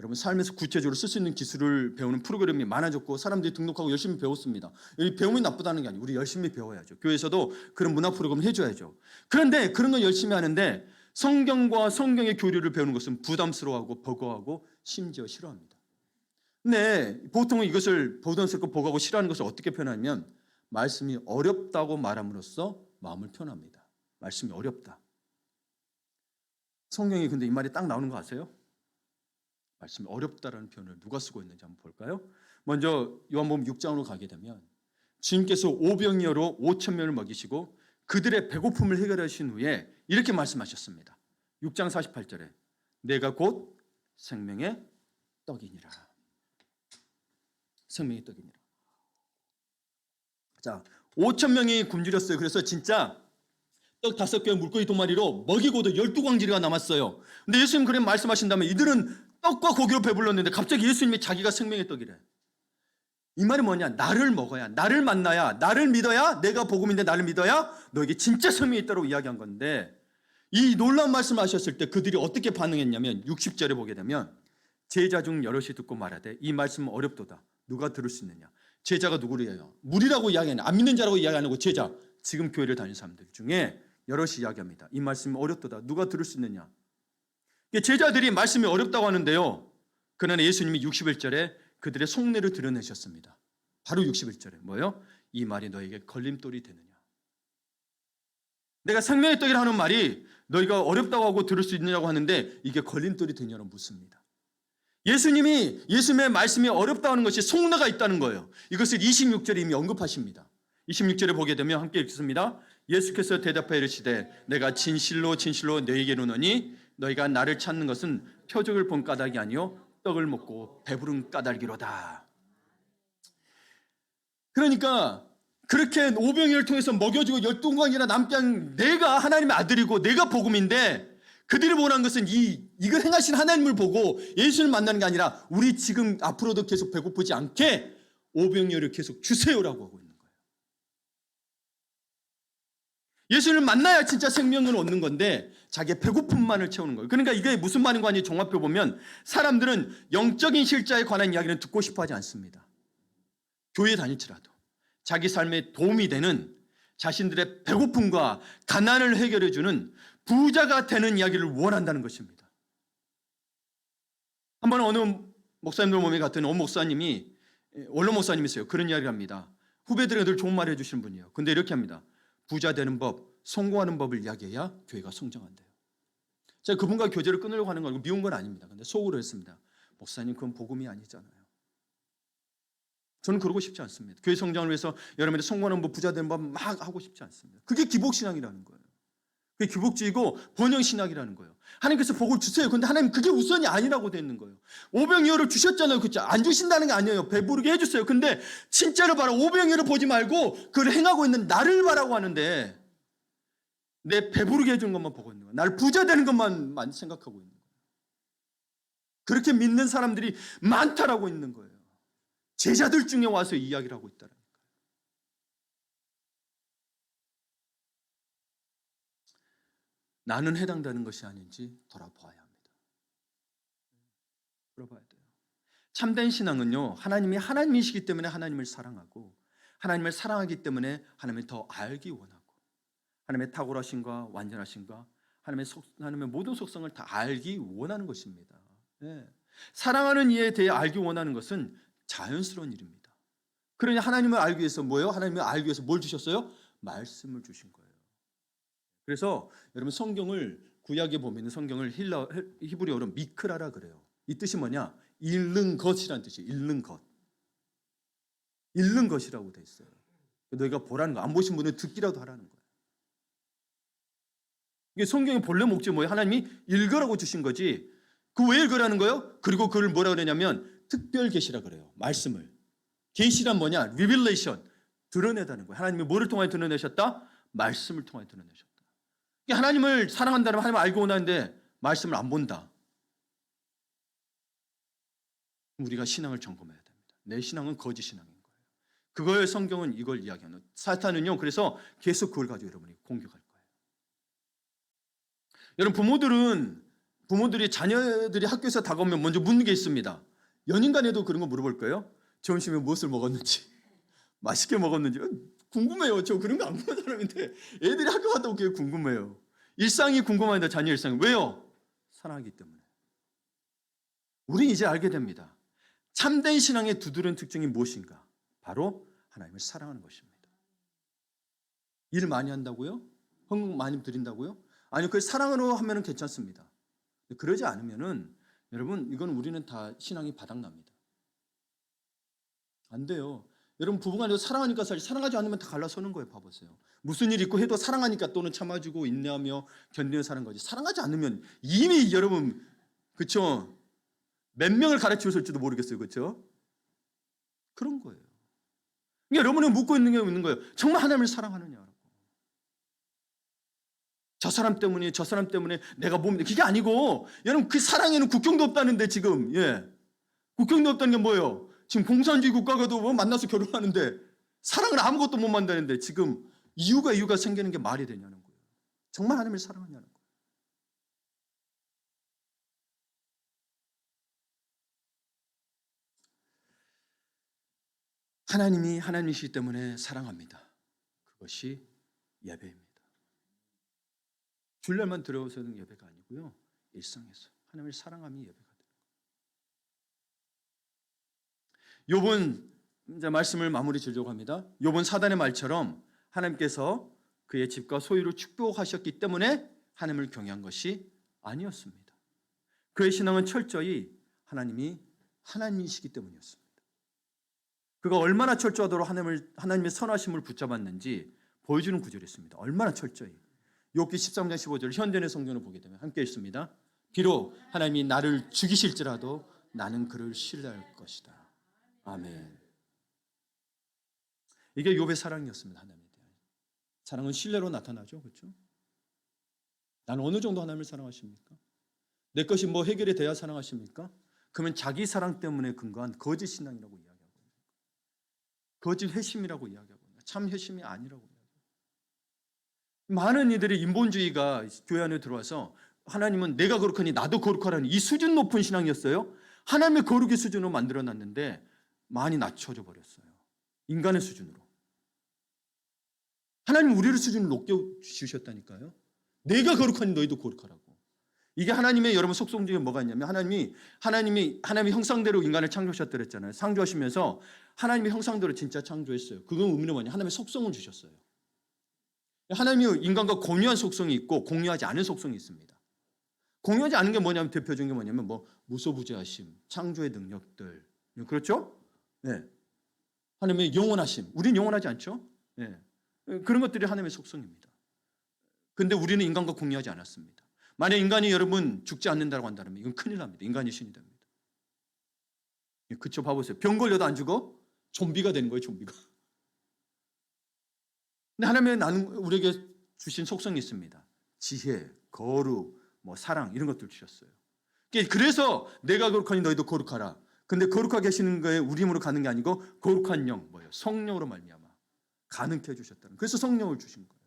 A: 여러분 삶에서 구체적으로 쓸 수 있는 기술을 배우는 프로그램이 많아졌고 사람들이 등록하고 열심히 배웠습니다. 이 배움이 나쁘다는 게 아니에요. 우리 열심히 배워야죠. 교회에서도 그런 문화 프로그램을 해줘야죠. 그런데 그런 건 열심히 하는데 성경과 성경의 교리를 배우는 것은 부담스러워하고 버거워하고 심지어 싫어합니다. 근데 보통은 이것을 부담스럽고 버거워하고 싫어하는 것을 어떻게 표현하냐면 말씀이 어렵다고 말함으로써 마음을 표현합니다. 말씀이 어렵다. 성경에 근데 이 말이 딱 나오는 거 아세요? 말씀이 어렵다라는 표현을 누가 쓰고 있는지 한번 볼까요? 먼저 요한복음 6장으로 가게 되면 주님께서 오병이어로 5천 명을 먹이시고 그들의 배고픔을 해결하신 후에 이렇게 말씀하셨습니다. 6장 48절에 내가 곧 생명의 떡이니라. 생명의 떡이니라. 자, 5천 명이 굶주렸어요. 그래서 진짜 떡 5개와 물고기 2마리로 먹이고도 12광지리가 남았어요. 근데 예수님 그렇게 말씀하신다면 이들은 떡과 고기로 배불렀는데 갑자기 예수님이 자기가 생명의 떡이래. 이 말이 뭐냐? 나를 먹어야, 나를 만나야, 나를 믿어야, 내가 복음인데 나를 믿어야 너에게 진짜 생명이 있다고 이야기한 건데 이 놀라운 말씀을 하셨을 때 그들이 어떻게 반응했냐면 60절에 보게 되면 제자 중 여럿이 듣고 말하되 이 말씀은 어렵도다. 누가 들을 수 있느냐? 제자가 누구래요? 무리라고 이야기하는, 안 믿는 자라고 이야기 안 하고 제자. 지금 교회를 다니는 사람들 중에 여럿이 이야기합니다. 이 말씀은 어렵도다. 누가 들을 수 있느냐? 제자들이 말씀이 어렵다고 하는데요. 그러나 예수님이 61절에 그들의 속내를 드러내셨습니다. 바로 61절에 뭐예요? 이 말이 너에게 걸림돌이 되느냐? 내가 생명의 떡이라 하는 말이 너희가 어렵다고 하고 들을 수 있느냐고 하는데 이게 걸림돌이 되냐고 묻습니다. 예수님이 예수님의 말씀이 어렵다고 하는 것이 속내가 있다는 거예요. 이것을 26절에 이미 언급하십니다. 26절에 보게 되면 함께 읽습니다. 예수께서 대답하여 이르시되 내가 진실로 진실로 너희에게 이르노니 너희가 나를 찾는 것은 표적을 본 까닭이 아니요 떡을 먹고 배부른 까닭이로다. 그러니까 그렇게 오병이어를 통해서 먹여주고 12광이나 남게 한 내가 하나님의 아들이고 내가 복음인데 그들이 원하는 것은 이걸 행하신 하나님을 보고 예수를 만나는 게 아니라 우리 지금 앞으로도 계속 배고프지 않게 오병이어를 계속 주세요라고 하고 있는 거예요. 예수를 만나야 진짜 생명을 얻는 건데 자기의 배고픔만을 채우는 거예요. 그러니까 이게 무슨 말인 건지 종합해 보면 사람들은 영적인 실자에 관한 이야기는 듣고 싶어 하지 않습니다. 교회 다닐지라도 자기 삶에 도움이 되는 자신들의 배고픔과 가난을 해결해 주는 부자가 되는 이야기를 원한다는 것입니다. 한번 어느 목사님들 몸에 같은 어느 목사님이 원로 목사님이세요. 그런 이야기를 합니다. 후배들에게 늘 좋은 말 해주시는 분이에요. 근데 이렇게 합니다. 부자 되는 법, 성공하는 법을 이야기해야 교회가 성장한대요. 제가 그분과 교제를 끊으려고 하는 건 미운 건 아닙니다. 근데 속으로 했습니다. 목사님 그건 복음이 아니잖아요. 저는 그러고 싶지 않습니다. 교회 성장을 위해서 여러분들이 성공하는 법, 부자 되는 법 막 하고 싶지 않습니다. 그게 기복신앙이라는 거예요. 그게 기복주의고 번영신학이라는 거예요. 하나님께서 복을 주세요. 그런데 하나님 그게 우선이 아니라고 되어 있는 거예요. 오병이어를 주셨잖아요. 그렇죠? 안 주신다는 게 아니에요. 배부르게 해주세요. 근데 진짜를 바라 오병이어를 보지 말고 그걸 행하고 있는 나를 바라고 하는데 내 배부르게 해주는 것만 보고 있는 거예요. 나를 부자 되는 것만 생각하고 있는 거예요. 그렇게 믿는 사람들이 많다라고 있는 거예요. 제자들 중에 와서 이야기를 하고 있다는 거예요. 나는 해당되는 것이 아닌지 돌아보아야 합니다. 돌아봐야 돼요. 참된 신앙은요, 하나님이 하나님이시기 때문에 하나님을 사랑하고 하나님을 사랑하기 때문에 하나님을 더 알기 원하고 하나님의 탁월하심과 완전하심과 하나님의 모든 속성을 다 알기 원하는 것입니다. 네. 사랑하는 이에 대해 알기 원하는 것은 자연스러운 일입니다. 그러니 하나님을 알기 위해서 뭐예요? 하나님을 알기 위해서 뭘 주셨어요? 말씀을 주신 거예요. 그래서 여러분 성경을 구약에 보면 성경을 히브리어로 미크라라 그래요. 이 뜻이 뭐냐? 읽는 것이라는 뜻이에요. 읽는 것. 읽는 것이라고 돼 있어요. 너희가 보라는 거. 안 보신 분은 듣기라도 하라는 거예요. 이게 성경의 본래 목적이 뭐예요? 하나님이 읽으라고 주신 거지. 그 왜 읽으라는 거예요? 그리고 그걸 뭐라 그러냐면 특별 계시라 그래요. 말씀을. 계시란 뭐냐? 리빌레이션. 드러내다는 거예요. 하나님이 뭐를 통해 드러내셨다? 말씀을 통해 드러내셨다. 하나님을 사랑한다면 하나님을 알고 원하는데 말씀을 안 본다. 우리가 신앙을 점검해야 됩니다. 내 신앙은 거짓 신앙인 거예요. 그걸 성경은 이걸 이야기하는. 사탄은요. 그래서 계속 그걸 가지고 여러분이 공격할 거예요. 여러분 부모들은 부모들이 자녀들이 학교에서 다가오면 먼저 묻는 게 있습니다. 연인 간에도 그런 거 물어볼 거예요. 점심에 무엇을 먹었는지, 맛있게 먹었는지. 궁금해요. 저 그런 거 안 보는 사람인데 애들이 학교 갔다 오기에 궁금해요. 일상이 궁금한데 자녀 일상이. 왜요? 사랑하기 때문에. 우리 이제 알게 됩니다. 참된 신앙의 두드러진 특징이 무엇인가? 바로 하나님을 사랑하는 것입니다. 일 많이 한다고요? 헌금 많이 드린다고요? 아니요, 그 사랑으로 하면 괜찮습니다. 그러지 않으면은 여러분, 이건 우리는 다 신앙이 바닥납니다. 안 돼요. 여러분, 부부간에도 사랑하니까 살지, 사랑하지 않으면 다 갈라서는 거예요. 봐보세요. 무슨 일 있고 해도 사랑하니까 또는 참아주고 인내하며 견디며 사는 거지. 사랑하지 않으면 이미 여러분, 그렇죠? 몇 명을 가르치셨을지도 모르겠어요. 그렇죠? 그런 거예요. 그러니까 여러분은 묻고 있는 거예요. 정말 하나님을 사랑하느냐라고. 저 사람 때문에 내가 뭡니다. 그게 아니고, 여러분, 그 사랑에는 국경도 없다는데 지금. 국경도 없다는 게 뭐예요? 지금 공산주의 국가가도 뭐 만나서 결혼하는데 사랑을 아무것도 못 만드는데 지금 이유가 생기는 게 말이 되냐는 거예요. 정말 하나님을 사랑하냐는 거예요. 하나님이 하나님이시기 때문에 사랑합니다. 그것이 예배입니다. 주일날만 들어오서는 예배가 아니고요. 일상에서 하나님을 사랑함이 예배가 돼요. 욥은 이제 말씀을 마무리 지으려고 합니다. 욥은 사단의 말처럼 하나님께서 그의 집과 소유를 축복하셨기 때문에 하나님을 경외한 것이 아니었습니다. 그의 신앙은 철저히 하나님이 하나님이시기 때문이었습니다. 그가 얼마나 철저하도록 하나님의 선하심을 붙잡았는지 보여주는 구절이 있습니다. 얼마나 철저히. 욥기 13장 15절 현대의 성경을 보게 되면 함께 읽습니다. 비록 하나님이 나를 죽이실지라도 나는 그를 신뢰할 것이다. 아멘. 이게 욥의 사랑이었습니다. 하나님에 대한. 사랑은 신뢰로 나타나죠. 그렇죠? 나는 어느 정도 하나님을 사랑하십니까? 내 것이 뭐 해결이 돼야 사랑하십니까? 그러면 자기 사랑 때문에 근거한 거짓 신앙이라고 이야기합니다. 거짓 회심이라고 이야기하고 참 회심이 아니라고 이야기해요. 많은 이들이 인본주의가 교회 안에 들어와서 하나님은 내가 거룩하니 나도 거룩하라는 이 수준 높은 신앙이었어요. 하나님의 거룩의 수준으로 만들어놨는데 많이 낮춰져 버렸어요. 인간의 수준으로. 하나님 우리를 수준을 높게 주셨다니까요. 내가 거룩하니 너희도 거룩하라고. 이게 하나님의 여러분 속성 중에 뭐가 있냐면 하나님의 형상대로 인간을 창조하셨다 그랬잖아요. 창조하시면서 하나님의 형상대로 진짜 창조했어요. 그건 의미는 뭐냐? 하나님의 속성을 주셨어요. 하나님이 인간과 공유한 속성이 있고 공유하지 않은 속성이 있습니다. 공유하지 않은 게 뭐냐면 대표적인 게 뭐냐면 뭐 무소부재하심, 창조의 능력들. 그렇죠? 네. 하나님의 영원하심. 우리는 영원하지 않죠? 네. 그런 것들이 하나님의 속성입니다. 근데 우리는 인간과 공유하지 않았습니다. 만약 인간이 여러분 죽지 않는다고 한다면 이건 큰일 납니다. 인간이 신이 됩니다. 그쵸? 봐보세요. 병 걸려도 안 죽어? 좀비가 되는 거예요. 좀비가. 근데 하나님의 나는 우리에게 주신 속성이 있습니다. 지혜, 거룩, 뭐 사랑 이런 것들 주셨어요. 그래서 내가 거룩하니 너희도 거룩하라. 근데 거룩하게 하시는 거에 우리 힘으로 가는 게 아니고 거룩한 영, 뭐예요? 성령으로 말미암아 가능케 해주셨다는. 그래서 성령을 주신 거예요.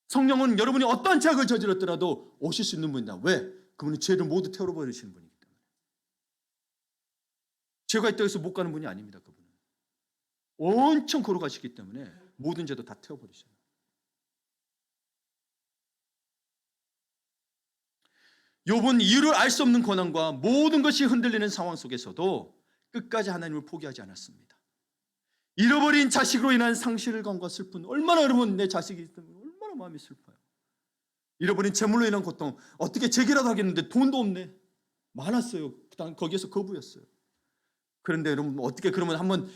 A: 성령은 여러분이 어떠한 죄악을 저질렀더라도 오실 수 있는 분이다. 왜? 그분은 죄를 모두 태워버리시는 분이기 때문에. 죄가 있다고 해서 못 가는 분이 아닙니다. 그분은. 엄청 거룩하시기 때문에 모든 죄도 다 태워버리셔요. 욥은 이유를 알 수 없는 고난과 모든 것이 흔들리는 상황 속에서도 끝까지 하나님을 포기하지 않았습니다. 잃어버린 자식으로 인한 상실감과 슬픔, 얼마나 여러분 내 자식이 있으면 얼마나 마음이 슬퍼요. 잃어버린 재물로 인한 고통, 어떻게 재기라도 하겠는데 돈도 없네. 많았어요. 거기에서 거부였어요. 그런데 여러분 어떻게 그러면 한번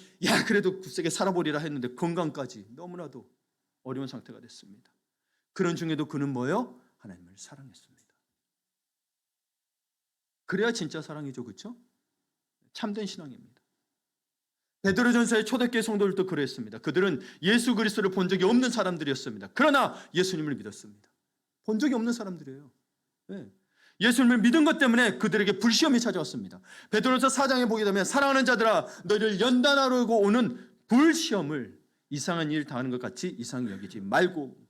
A: 그래도 굳세게 살아보리라 했는데 건강까지 너무나도 어려운 상태가 됐습니다. 그런 중에도 그는 뭐예요? 하나님을 사랑했습니다. 그래야 진짜 사랑이죠. 그렇죠? 참된 신앙입니다. 베드로전서의 초대교회 성도들도 그랬습니다. 그들은 예수 그리스도를 본 적이 없는 사람들이었습니다. 그러나 예수님을 믿었습니다. 본 적이 없는 사람들이에요. 네. 예수님을 믿은 것 때문에 그들에게 불시험이 찾아왔습니다. 베드로전서 4장에 보게 되면 사랑하는 자들아 너희를 연단하려고 오는 불시험을 이상한 일 당하는 것 같이 이상히 여기지 말고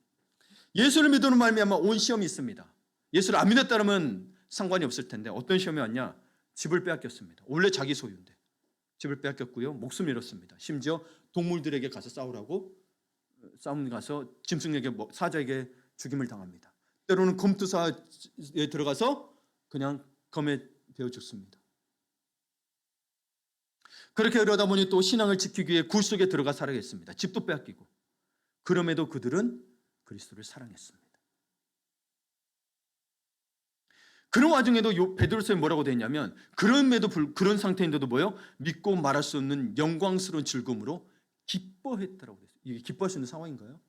A: 예수를 믿음으로 말미암아 온 시험이 있습니다. 예수를 안 믿었다면 상관이 없을 텐데 어떤 시험이 왔냐? 집을 빼앗겼습니다. 원래 자기 소유인데 집을 빼앗겼고요. 목숨을 잃었습니다. 심지어 동물들에게 가서 싸우라고 싸움 가서 짐승에게 사자에게 죽임을 당합니다. 때로는 검투사에 들어가서 그냥 검에 베어 죽습니다. 그렇게 이러다 보니 또 신앙을 지키기 위해 굴 속에 들어가 살아겠습니다. 집도 빼앗기고. 그럼에도 그들은 그리스도를 사랑했습니다. 그런 와중에도 베드로서에 뭐라고 되어 있냐면 그런 상태인데도 뭐요? 믿고 말할 수 없는 영광스러운 즐거움으로 기뻐했다라고 되어 있어요. 이게 기뻐할 수 있는 상황인가요?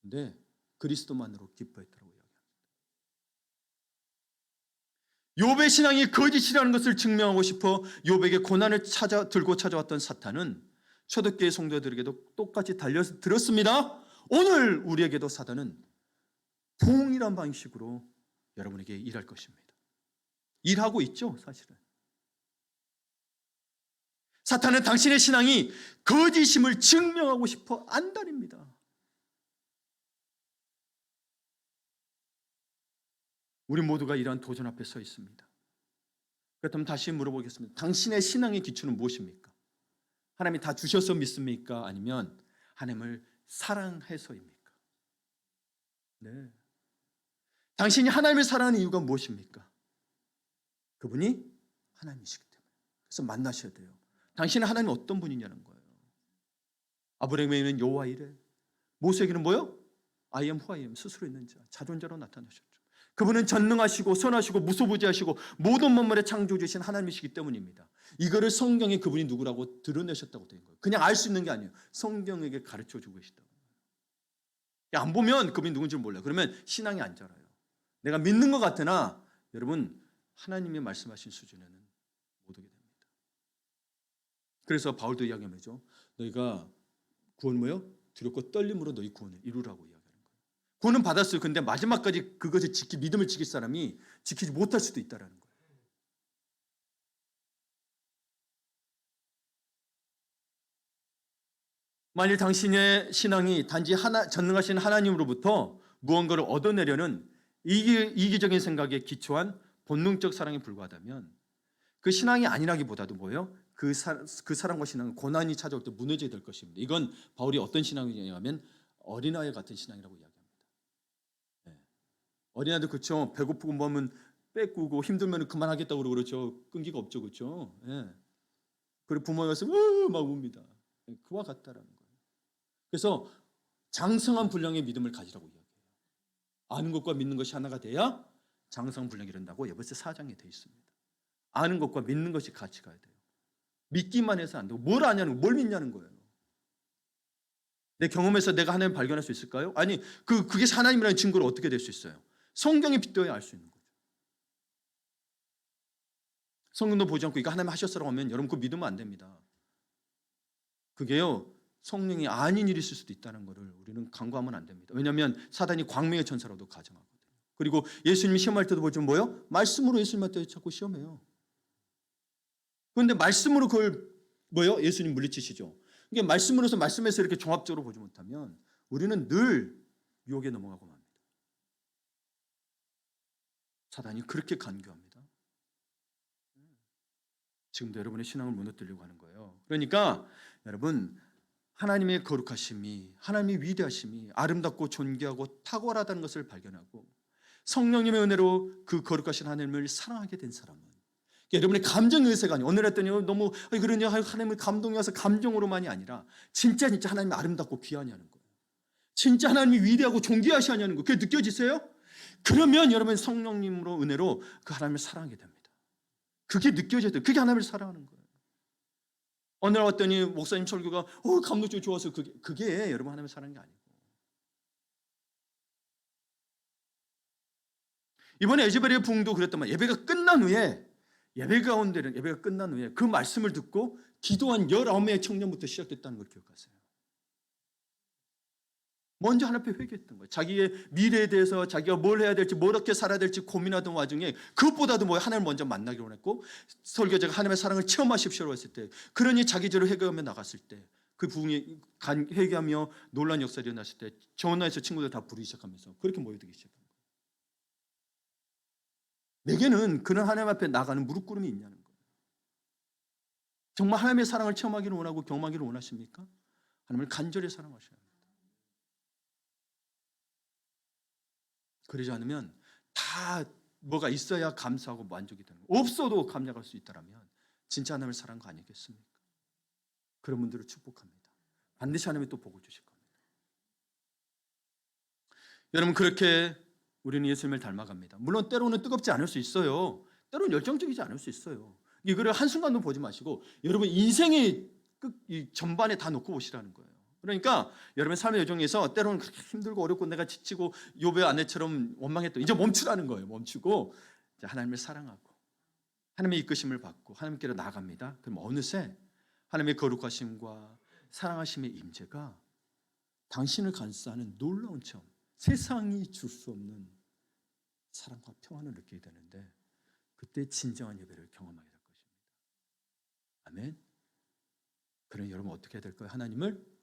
A: 근데 그리스도만으로 기뻐했다라고 이야기합니다. 욥의 신앙이 거짓이라는 것을 증명하고 싶어 욥에게 고난을 들고 찾아왔던 사탄은 초대교회 성도들에게도 똑같이 달려들었습니다. 오늘 우리에게도 사단은 동일한 방식으로 여러분에게 일할 것입니다. 일하고 있죠, 사실은. 사탄은 당신의 신앙이 거짓임을 증명하고 싶어 안달입니다. 우리 모두가 이러한 도전 앞에 서 있습니다. 그렇다면 다시 물어보겠습니다. 당신의 신앙의 기초는 무엇입니까? 하나님이 다 주셔서 믿습니까? 아니면 하나님을 사랑해서입니까? 네. 당신이 하나님을 사랑하는 이유가 무엇입니까? 그분이 하나님이시기 때문에. 그래서 만나셔야 돼요. 당신은 하나님이 어떤 분이냐는 거예요. 아브라함에게는 여호와 이레, 모세에게는 뭐요? I am who I am, 스스로 있는 자, 자존자로 나타나셨죠. 그분은 전능하시고 선하시고 무소부지하시고 모든 만물의 창조주신 하나님이시기 때문입니다. 이거를 성경에 그분이 누구라고 드러내셨다고 된 거예요. 그냥 알 수 있는 게 아니에요. 성경에게 가르쳐주고 계시다고. 안 보면 그분이 누군지 몰라요. 그러면 신앙이 안 자라요. 내가 믿는 것 같으나 여러분 하나님이 말씀하신 수준에는 못 오게 됩니다. 그래서 바울도 이야기하죠. 너희가 구원 뭐요? 두렵고 떨림으로 너희 구원을 이루라고 이야기하는 거예요. 구원은 받았어요. 근데 마지막까지 그것을 믿음을 지킬 사람이 지키지 못할 수도 있다는 거예요. 만일 당신의 신앙이 단지 전능하신 하나님으로부터 무언가를 얻어내려는 이기적인 생각에 기초한 본능적 사랑에 불과하다면 그 신앙이 아니라기보다도 뭐예요? 그 사랑과 신앙은 고난이 찾아올 때 무너지게 될 것입니다. 이건 바울이 어떤 신앙이냐면 어린아이 같은 신앙이라고 이야기합니다. 네. 어린아이도 그렇죠. 배고프고 뭐면 빼꾸고 힘들면 그만하겠다고 그러죠. 끈기가 없죠. 그렇죠. 네. 그리고 부모가 와서 막 웁니다. 그와 같다라는 거예요. 그래서 장성한 분량의 믿음을 가지라고 이야기해요. 아는 것과 믿는 것이 하나가 돼야 장성한 분량이 이른다고 에베소 4장에 되어 있습니다. 아는 것과 믿는 것이 같이 가야 돼요. 믿기만 해서 안 되고 뭘 아냐는 뭘 믿냐는 거예요. 내 경험에서 내가 하나님을 발견할 수 있을까요? 아니 그게 하나님이라는 증거로 어떻게 될 수 있어요? 성경에 빗대어야 알 수 있는 거죠. 성경도 보지 않고 이거 하나님 하셨어라고 하면 여러분 그거 믿으면 안 됩니다. 그게요 성령이 아닌 일이 있을 수도 있다는 것을 우리는 간과하면 안 됩니다. 왜냐하면 사단이 광명의 천사라도 가정하거든요. 그리고 예수님이 시험할 때도 보면 뭐요? 말씀으로 예수님할 때 자꾸 시험해요. 그런데 말씀으로 그걸 뭐요? 예수님 물리치시죠. 이게 말씀으로서 말씀에서 이렇게 종합적으로 보지 못하면 우리는 늘 유혹에 넘어가고 맙니다. 사단이 그렇게 간교합니다. 지금도 여러분의 신앙을 무너뜨리려고 하는 거예요. 그러니까 여러분 하나님의 거룩하심이, 하나님의 위대하심이 아름답고 존귀하고 탁월하다는 것을 발견하고 성령님의 은혜로 그 거룩하신 하나님을 사랑하게 된 사람은 여러분의 감정 의세가 아니에요. 오늘 했더니 너무 그러냐 하나님의 감동이 와서 감정으로만이 아니라 진짜 하나님이 아름답고 귀하냐는 거예요. 진짜 하나님이 위대하고 존귀하시냐는 거예요. 그게 느껴지세요? 그러면 여러분 성령님으로 은혜로 그 하나님을 사랑하게 됩니다. 그게 느껴져야 돼요. 그게 하나님을 사랑하는 거예요. 어느 날 왔더니 목사님 설교가 감동적으로 좋아서 그게 여러분 하나님을 사랑하는 게 아니고 이번에 에즈베리의 부흥도 그랬단 말이에요. 예배가 끝난 후에 그 말씀을 듣고 기도한 19명의 청년부터 시작됐다는 걸 기억하세요. 먼저 하나님 앞에 회개했던 거예요. 자기의 미래에 대해서 자기가 뭘 해야 될지 어떻게 살아야 될지 고민하던 와중에 그것보다도 하나님을 먼저 만나기로 했고 설교자가 하나님의 사랑을 체험하십시오라고 했을 때 그러니 자기 죄를 회개하며 나갔을 때 그 부흥이 회개하며 놀란 역사가 일어났을 때 전화해서 친구들 다 부르기 시작하면서 그렇게 모여들기 시작한 거예요. 내게는 그런 하나님 앞에 나가는 무릎 꿇음이 있냐는 거예요. 정말 하나님의 사랑을 체험하기를 원하고 경험하기를 원하십니까? 하나님을 간절히 사랑하셔야 합니다. 그러지 않으면 다 뭐가 있어야 감사하고 만족이 되는 거예요. 없어도 감격할 수 있다면 진짜 하나님을 사랑한 거 아니겠습니까? 그런 분들을 축복합니다. 반드시 하나님이 또 복을 주실 겁니다. 여러분, 그렇게 우리는 예수님을 닮아갑니다. 물론 때로는 뜨겁지 않을 수 있어요. 때로는 열정적이지 않을 수 있어요. 이거를 한순간도 보지 마시고 여러분 인생의 이 전반에 다 놓고 보시라는 거예요. 그러니까 여러분 삶의 여정에서 때로는 그렇게 힘들고 어렵고 내가 지치고 욥의 아내처럼 원망했던 이제 멈추라는 거예요. 멈추고 이제 하나님을 사랑하고 하나님의 이끄심을 받고 하나님께로 나아갑니다. 그럼 어느새 하나님의 거룩하심과 사랑하심의 임재가 당신을 감싸는 놀라운 체험, 세상이 줄 수 없는 사랑과 평안을 느끼게 되는데 그때 진정한 예배를 경험하게 될 것입니다. 아멘. 그럼 여러분 어떻게 해야 될까요? 하나님을